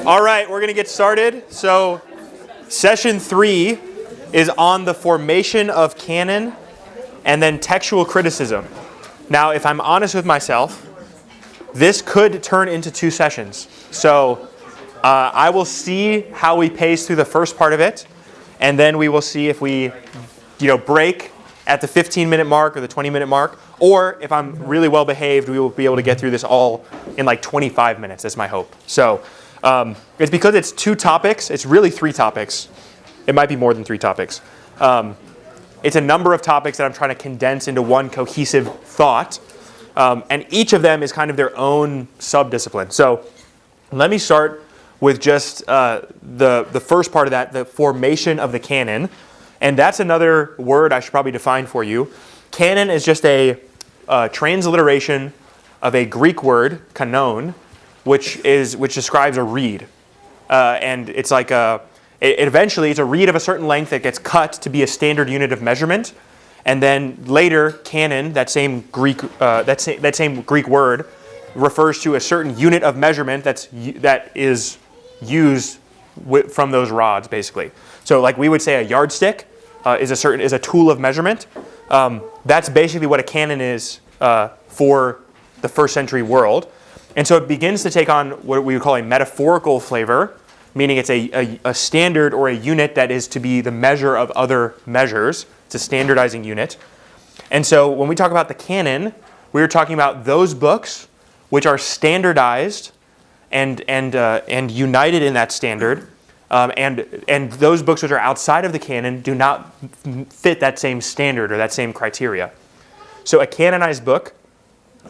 All right, we're going to get started. So, session 3 is on the formation of canon and then textual criticism. Now, if I'm honest with myself, this could turn into 2 sessions. So, I will see how we pace through the first part of it, and then we will see if we, break at the 15-minute mark or the 20-minute mark, or if I'm really well behaved, we will be able to get through this all in like 25 minutes. That's my hope. So it's because it's 2 topics. It's really 3 topics. It might be more than 3 topics. It's a number of topics that I'm trying to condense into one cohesive thought, and each of them is kind of their own subdiscipline. So let me start with just the first part of that, the formation of the canon. And that's another word I should probably define for you. Canon is just a transliteration of a Greek word, canon, which describes a reed. And it's like eventually it's a reed of a certain length that gets cut to be a standard unit of measurement. And then later, canon, that same Greek word, refers to a certain unit of measurement that is used from those rods, basically. So, like we would say, a yardstick is a tool of measurement. That's basically what a canon is for the first century world. And so it begins to take on what we would call a metaphorical flavor, meaning it's a standard or a unit that is to be the measure of other measures. It's a standardizing unit. And so when we talk about the canon, we're talking about those books which are standardized and united in that standard. And those books which are outside of the canon do not fit that same standard or that same criteria. So a canonized book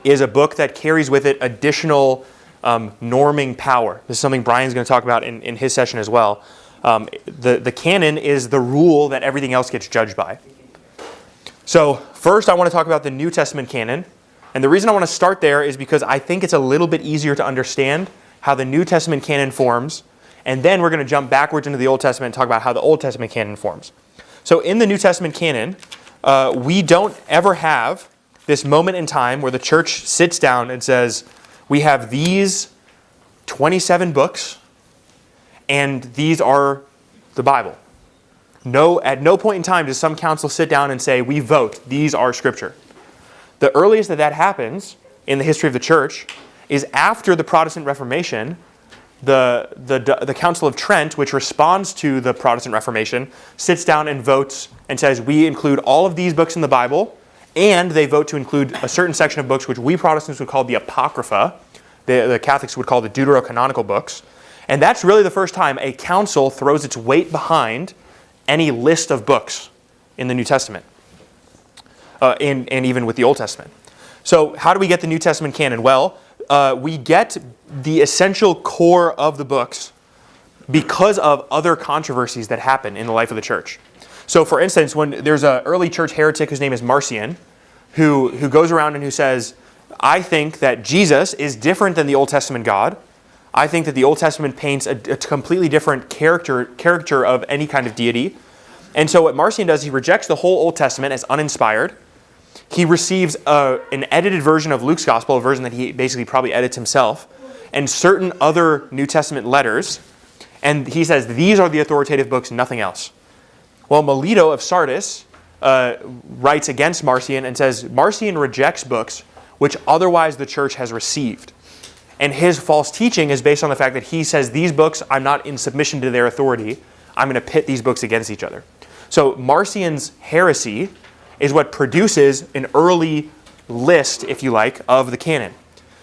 is a book that carries with it additional norming power. This is something Brian's going to talk about in his session as well. The canon is the rule that everything else gets judged by. So first I want to talk about the New Testament canon. And the reason I want to start there is because I think it's a little bit easier to understand how the New Testament canon forms. And then we're going to jump backwards into the Old Testament and talk about how the Old Testament canon forms. So in the New Testament canon, we don't ever have this moment in time where the church sits down and says, we have these 27 books, and these are the Bible. At no point in time does some council sit down and say, we vote, these are Scripture. The earliest that happens in the history of the church is after the Protestant Reformation. The Council of Trent, which responds to the Protestant Reformation, sits down and votes and says, we include all of these books in the Bible, and they vote to include a certain section of books which we Protestants would call the Apocrypha, the Catholics would call the deuterocanonical books. And that's really the first time a council throws its weight behind any list of books in the New Testament, and even with the Old Testament. So how do we get the New Testament canon? Well, we get the essential core of the books because of other controversies that happen in the life of the church. So for instance, when there's an early church heretic whose name is Marcion, who goes around and who says, I think that Jesus is different than the Old Testament God. I think that the Old Testament paints a completely different caricature of any kind of deity. And so what Marcion does, he rejects the whole Old Testament as uninspired. He receives an edited version of Luke's Gospel, a version that he basically probably edits himself, and certain other New Testament letters, and he says, these are the authoritative books, nothing else. Well, Melito of Sardis writes against Marcion and says, Marcion rejects books which otherwise the church has received. And his false teaching is based on the fact that he says, these books, I'm not in submission to their authority. I'm going to pit these books against each other. So Marcion's heresy is what produces an early list, if you like, of the canon.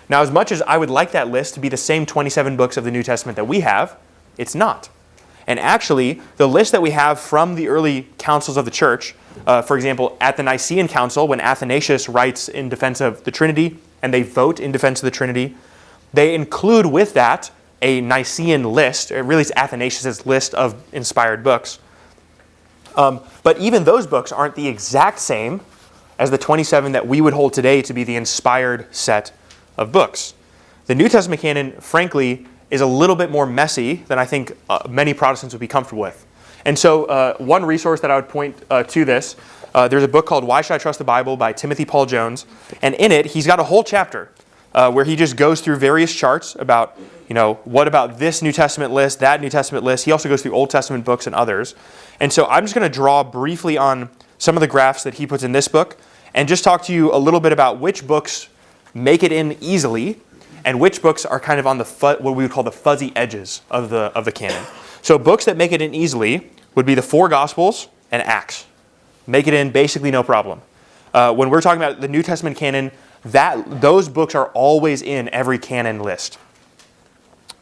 Now, as much as I would like that list to be the same 27 books of the New Testament that we have, it's not. And actually, the list that we have from the early councils of the church, for example, at the Nicene Council, when Athanasius writes in defense of the Trinity, and they vote in defense of the Trinity, they include with that a Nicene list. It really is Athanasius' list of inspired books. But even those books aren't the exact same as the 27 that we would hold today to be the inspired set of books. The New Testament canon, frankly, is a little bit more messy than I think many Protestants would be comfortable with. And so one resource that I would point to this, there's a book called Why Should I Trust the Bible by Timothy Paul Jones. And in it, he's got a whole chapter where he just goes through various charts about, what about this New Testament list, that New Testament list. He also goes through Old Testament books and others. And so I'm just going to draw briefly on some of the graphs that he puts in this book and just talk to you a little bit about which books make it in easily and which books are kind of on the what we would call the fuzzy edges of the canon. So books that make it in easily would be the 4 Gospels and Acts. Make it in basically no problem. When we're talking about the New Testament canon, those books are always in every canon list.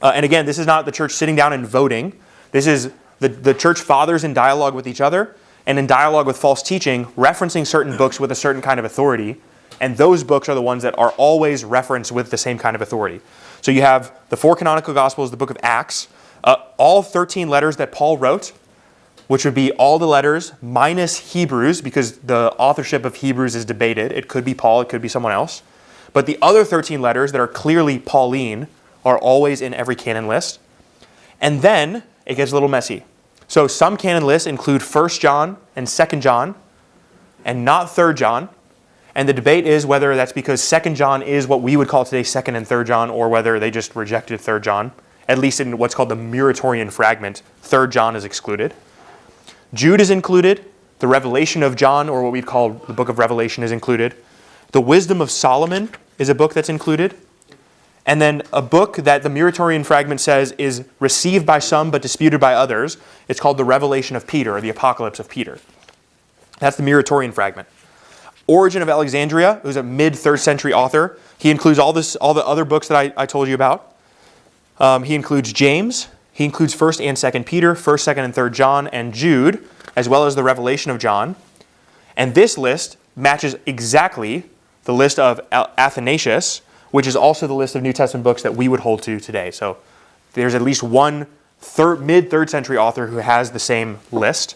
And again, this is not the church sitting down and voting. This is the church fathers in dialogue with each other and in dialogue with false teaching, referencing certain books with a certain kind of authority. And those books are the ones that are always referenced with the same kind of authority. So you have the 4 canonical Gospels, the book of Acts, all 13 letters that Paul wrote, which would be all the letters minus Hebrews, because the authorship of Hebrews is debated. It could be Paul, it could be someone else. But the other 13 letters that are clearly Pauline are always in every canon list. And then it gets a little messy. So some canon lists include 1 John and 2 John, and not 3 John. And the debate is whether that's because 2 John is what we would call today 2nd and 3rd John, or whether they just rejected 3rd John. At least in what's called the Muratorian fragment, 3rd John is excluded. Jude is included. The Revelation of John, or what we'd call the book of Revelation, is included. The Wisdom of Solomon is a book that's included. And then a book that the Muratorian fragment says is received by some but disputed by others. It's called the Revelation of Peter, or the Apocalypse of Peter. That's the Muratorian fragment. Origen of Alexandria, who's a mid-3rd century author, he includes all the other books that I told you about. He includes James. He includes 1st and 2nd Peter, 1st, 2nd, and 3rd John, and Jude, as well as the Revelation of John. And this list matches exactly the list of Athanasius, which is also the list of New Testament books that we would hold to today. So there's at least one mid-3rd century author who has the same list.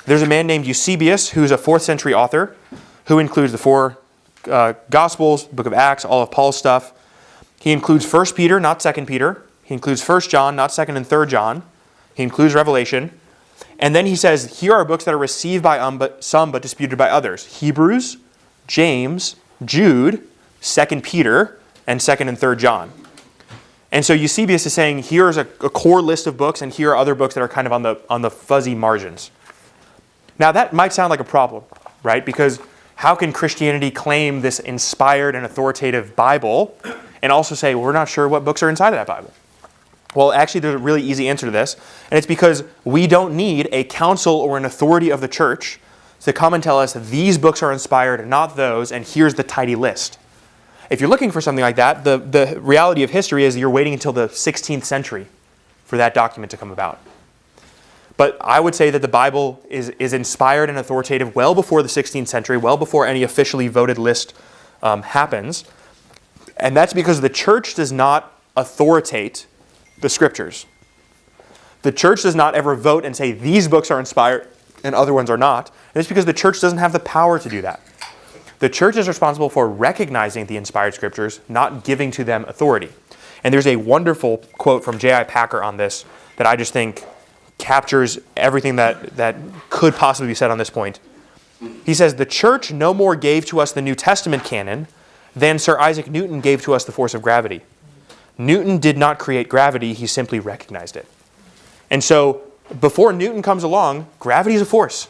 There's a man named Eusebius, who's a 4th century author, who includes the 4 Gospels, book of Acts, all of Paul's stuff. He includes 1 Peter, not 2 Peter. He includes 1 John, not 2nd and 3rd John. He includes Revelation. And then he says, here are books that are received by some but disputed by others. Hebrews, James, Jude, 2 Peter, and 2nd and 3rd John. And so Eusebius is saying, here's a core list of books, and here are other books that are kind of on the fuzzy margins. Now that might sound like a problem, right? Because how can Christianity claim this inspired and authoritative Bible and also say, well, we're not sure what books are inside of that Bible? Well, actually, there's a really easy answer to this, and it's because we don't need a council or an authority of the church to come and tell us these books are inspired, not those, and here's the tidy list. If you're looking for something like that, the reality of history is you're waiting until the 16th century for that document to come about. But I would say that the Bible is inspired and authoritative well before the 16th century, well before any officially voted list happens. And that's because the church does not authoritate the scriptures. The church does not ever vote and say these books are inspired and other ones are not. And it's because the church doesn't have the power to do that. The church is responsible for recognizing the inspired scriptures, not giving to them authority. And there's a wonderful quote from J.I. Packer on this that I just think captures everything that could possibly be said on this point. He says, "The church no more gave to us the New Testament canon than Sir Isaac Newton gave to us the force of gravity. Newton did not create gravity, he simply recognized it." And so, before Newton comes along, gravity is a force.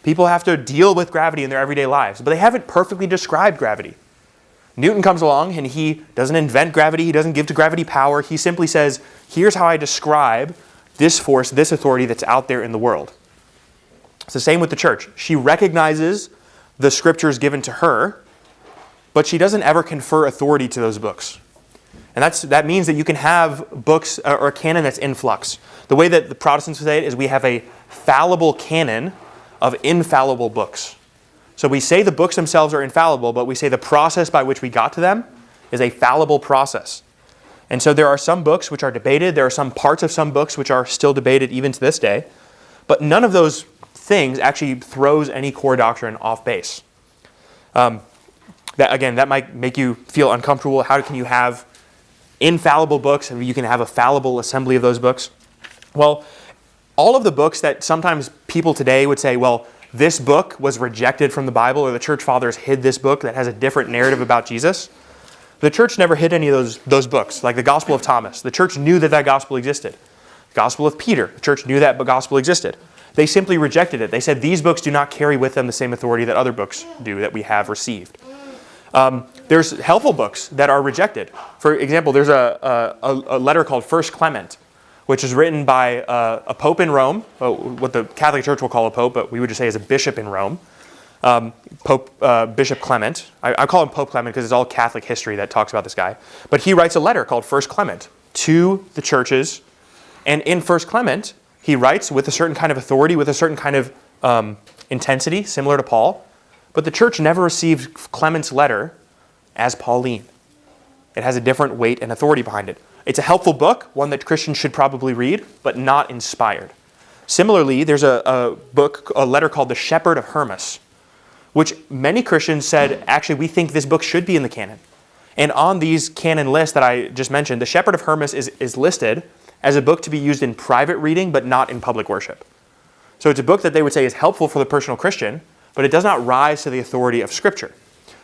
People have to deal with gravity in their everyday lives, but they haven't perfectly described gravity. Newton comes along and he doesn't invent gravity, he doesn't give to gravity power, he simply says, here's how I describe this force, this authority that's out there in the world. It's the same with the church. She recognizes the scriptures given to her, but she doesn't ever confer authority to those books. And that means that you can have books or a canon that's in flux. The way that the Protestants say it is we have a fallible canon of infallible books. So we say the books themselves are infallible, but we say the process by which we got to them is a fallible process. And so there are some books which are debated, there are some parts of some books which are still debated even to this day, but none of those things actually throws any core doctrine off base. That might make you feel uncomfortable. How can you have infallible books and you can have a fallible assembly of those books? Well, all of the books that sometimes people today would say, well, this book was rejected from the Bible, or the church fathers hid this book that has a different narrative about Jesus, The church never hid any of those books, like the Gospel of Thomas. The church knew that gospel existed. The Gospel of Peter, the church knew that gospel existed. They simply rejected it. They said these books do not carry with them the same authority that other books do that we have received. There's helpful books that are rejected. For example, there's a letter called First Clement, which is written by a pope in Rome, what the Catholic Church will call a pope, but we would just say is a bishop in Rome. Bishop Clement. I call him Pope Clement because it's all Catholic history that talks about this guy. But he writes a letter called First Clement to the churches. And in First Clement, he writes with a certain kind of authority, with a certain kind of intensity, similar to Paul. But the church never received Clement's letter as Pauline. It has a different weight and authority behind it. It's a helpful book, one that Christians should probably read, but not inspired. Similarly, there's a letter called The Shepherd of Hermas, which many Christians said, actually, we think this book should be in the canon. And on these canon lists that I just mentioned, The Shepherd of Hermas is listed as a book to be used in private reading, but not in public worship. So it's a book that they would say is helpful for the personal Christian, but it does not rise to the authority of Scripture.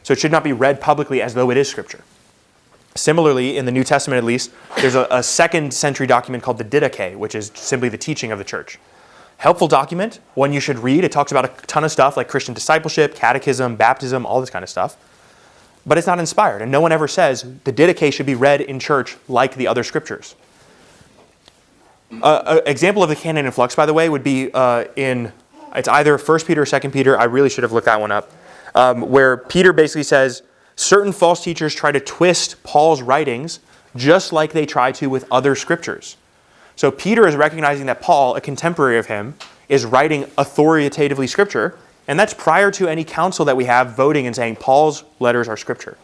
So it should not be read publicly as though it is Scripture. Similarly, in the New Testament at least, there's a second century document called the Didache, which is simply the teaching of the church. Helpful document, one you should read. It talks about a ton of stuff like Christian discipleship, catechism, baptism, all this kind of stuff. But it's not inspired, and no one ever says the Didache should be read in church like the other scriptures. An example of the canon in flux, by the way, would be it's either 1 Peter or 2 Peter. I really should have looked that one up. Where Peter basically says, certain false teachers try to twist Paul's writings just like they try to with other scriptures. So Peter is recognizing that Paul, a contemporary of him, is writing authoritatively Scripture, and that's prior to any council that we have voting and saying Paul's letters are Scripture.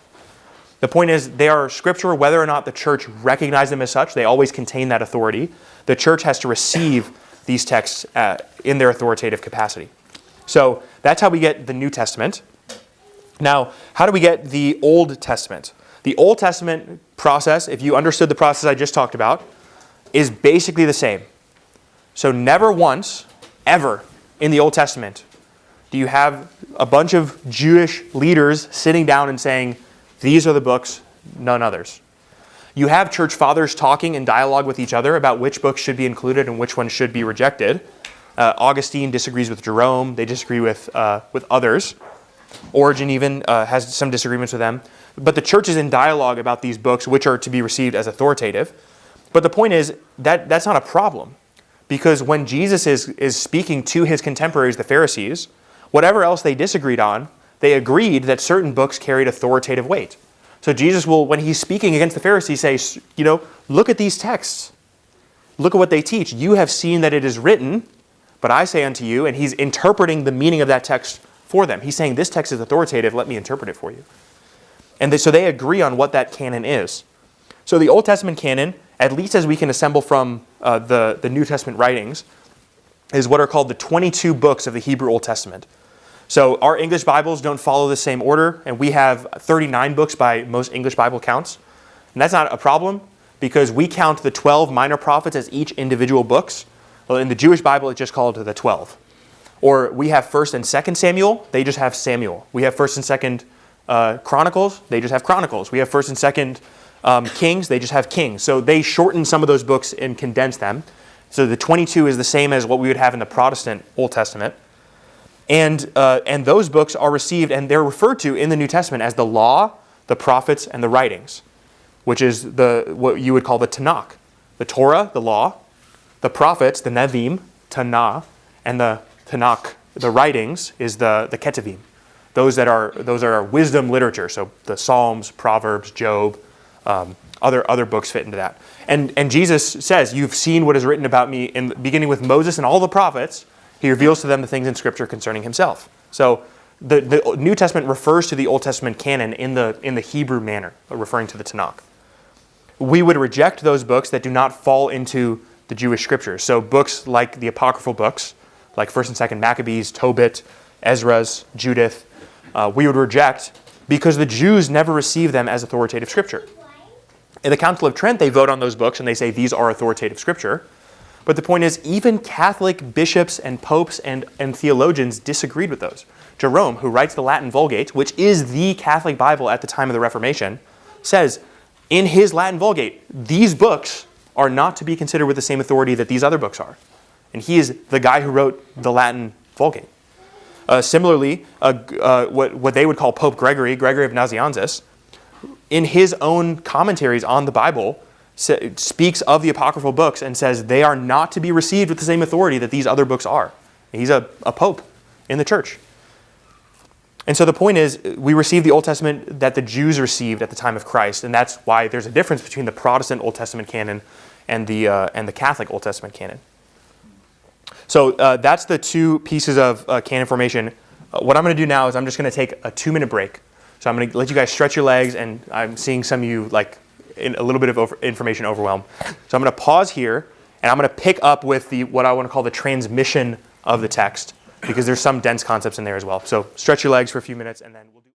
The point is, they are Scripture whether or not the church recognizes them as such. They always contain that authority. The church has to receive these texts in their authoritative capacity. So that's how we get the New Testament. Now, how do we get the Old Testament? The Old Testament process, if you understood the process I just talked about, is basically the same. So never once, ever, in the Old Testament, do you have a bunch of Jewish leaders sitting down and saying, these are the books, none others. You have church fathers talking in dialogue with each other about which books should be included and which ones should be rejected. Augustine disagrees with Jerome. They disagree with others. Origen even has some disagreements with them. But the church is in dialogue about these books, which are to be received as authoritative. But the point is that that's not a problem, because when Jesus is speaking to his contemporaries, the Pharisees, whatever else they disagreed on, they agreed that certain books carried authoritative weight. So Jesus will, when he's speaking against the Pharisees, say, look at these texts. Look at what they teach. You have seen that it is written, but I say unto you, and he's interpreting the meaning of that text for them. He's saying, this text is authoritative, let me interpret it for you. And so they agree on what that canon is. So the Old Testament canon, at least as we can assemble from the New Testament writings, is what are called the 22 books of the Hebrew Old Testament. So our English Bibles don't follow the same order, and we have 39 books by most English Bible counts. And that's not a problem, because we count the 12 minor prophets as each individual books. Well, in the Jewish Bible, it's just called the 12. Or we have 1st and 2nd Samuel, they just have Samuel. We have 1st and 2nd Chronicles, they just have Chronicles. We have 1st and 2nd Kings, they just have Kings. So they shorten some of those books and condense them. So the 22 is the same as what we would have in the Protestant Old Testament. And those books are received, and they're referred to in the New Testament as the law, the prophets, and the writings, which is what you would call the Tanakh. The Torah, the law, the prophets, the Nevi'im, Tanakh, and the Tanakh, the writings, is the Ketuvim. Those are wisdom literature. So the Psalms, Proverbs, Job, other books fit into that. And Jesus says, you've seen what is written about me beginning with Moses and all the prophets. He reveals to them the things in Scripture concerning himself. So the New Testament refers to the Old Testament canon in the Hebrew manner, referring to the Tanakh. We would reject those books that do not fall into the Jewish Scriptures. So books like the apocryphal books, like 1st and 2nd Maccabees, Tobit, Ezra's, Judith, we would reject because the Jews never received them as authoritative Scripture. In the Council of Trent, they vote on those books and they say these are authoritative Scripture. But the point is, even Catholic bishops and popes and theologians disagreed with those. Jerome, who writes the Latin Vulgate, which is the Catholic Bible at the time of the Reformation, says in his Latin Vulgate, these books are not to be considered with the same authority that these other books are. And he is the guy who wrote the Latin Vulgate. Similarly, what they would call Pope Gregory of Nazianzus, in his own commentaries on the Bible, speaks of the apocryphal books and says they are not to be received with the same authority that these other books are. He's a pope in the church. And so the point is, we receive the Old Testament that the Jews received at the time of Christ, and that's why there's a difference between the Protestant Old Testament canon and the Catholic Old Testament canon. So that's the two pieces of canon formation. What I'm going to do now is I'm just going to take a 2-minute break. So I'm going to let you guys stretch your legs, and I'm seeing some of you in a little bit of information overwhelm. So I'm going to pause here, and I'm going to pick up with what I want to call the transmission of the text, because there's some dense concepts in there as well. So stretch your legs for a few minutes, and then we'll